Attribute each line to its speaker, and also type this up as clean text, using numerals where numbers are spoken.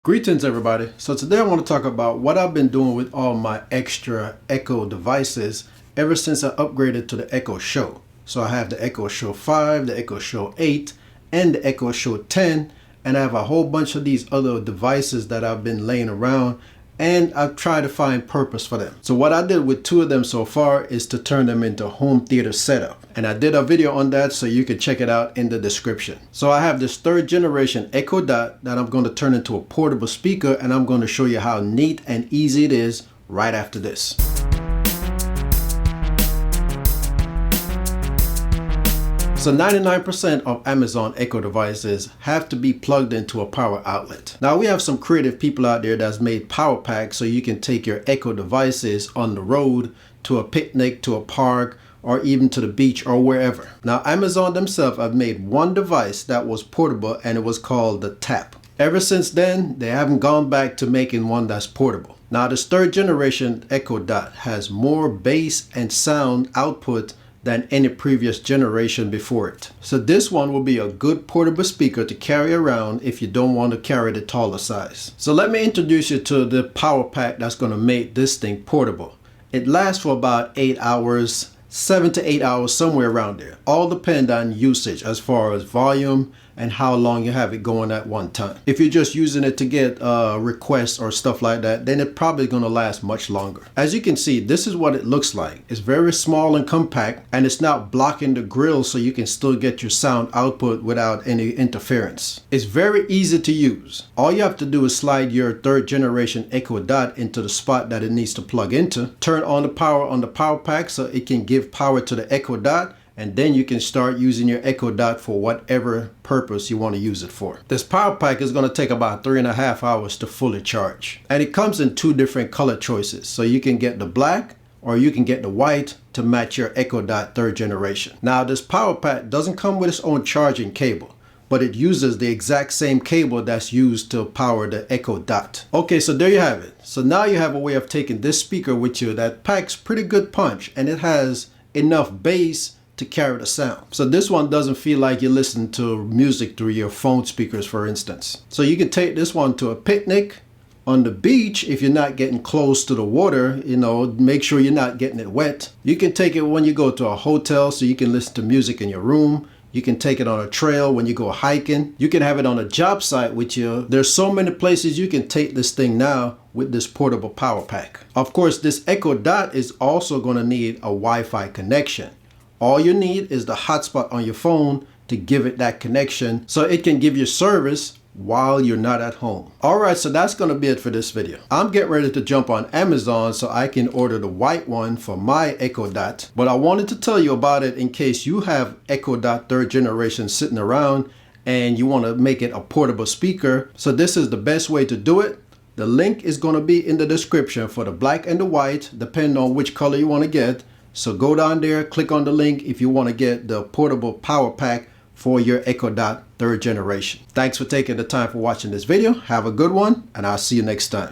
Speaker 1: Greetings everybody. So today I want to talk about what I've been doing with all my extra Echo devices ever since I upgraded to the Echo Show. So I have the Echo Show 5, the Echo Show 8, and the Echo Show 10, and I have a whole bunch of these other devices that I've been laying around, and I've tried to find purpose for them. So what I did with two of them so far is to turn them into home theater setup. And I did a video on that, so you can check it out in the description. So I have this third generation Echo Dot that I'm going to turn into a portable speaker, and I'm going to show you how neat and easy it is right after this. So 99% of Amazon Echo devices have to be plugged into a power outlet. Now we have some creative people out there that's made power packs so you can take your Echo devices on the road, to a picnic, to a park, or even to the beach or wherever. Now Amazon themselves have made one device that was portable, and it was called the Tap. Ever since then, they haven't gone back to making one that's portable. Now this third generation Echo Dot has more bass and sound output than any previous generation before it. So this one will be a good portable speaker to carry around if you don't want to carry the taller size. So let me introduce you to the power pack that's going to make this thing portable. It lasts for about 8 hours, 7 to 8 hours, somewhere around there. All depend on usage as far as volume and how long you have it going at one time. If you're just using it to get requests or stuff like that, then it's probably going to last much longer. As you can see, this is what it looks like. It's very small and compact, and it's not blocking the grill, so you can still get your sound output without any interference. It's very easy to use. All you have to do is slide your third generation Echo Dot into the spot that it needs to plug into, turn on the power on the power pack so it can give power to the Echo Dot, and then you can start using your Echo Dot for whatever purpose you want to use it for. This power pack is going to take about 3.5 hours to fully charge. And it comes in two different color choices. So you can get the black or you can get the white to match your Echo Dot third generation. Now this power pack doesn't come with its own charging cable, but it uses the exact same cable that's used to power the Echo Dot. Okay, so there you have it. So now you have a way of taking this speaker with you that packs pretty good punch, and it has enough bass to carry the sound. So this one doesn't feel like you're listening to music through your phone speakers, for instance. So you can take this one to a picnic, on the beach if you're not getting close to the water, make sure you're not getting it wet. You can take it when you go to a hotel so you can listen to music in your room. You can take it on a trail when you go hiking. You can have it on a job site with you. There's so many places you can take this thing now with this portable power pack. Of course, this Echo Dot is also going to need a Wi-Fi connection. All you need is the hotspot on your phone to give it that connection so it can give you service while you're not at home. Alright, so that's going to be it for this video. I'm getting ready to jump on Amazon so I can order the white one for my Echo Dot. But I wanted to tell you about it in case you have Echo Dot third generation sitting around and you want to make it a portable speaker. So this is the best way to do it. The link is going to be in the description for the black and the white, depending on which color you want to get. So go down there, click on the link if you want to get the portable power pack for your Echo Dot third generation. Thanks for taking the time for watching this video. Have a good one, and I'll see you next time.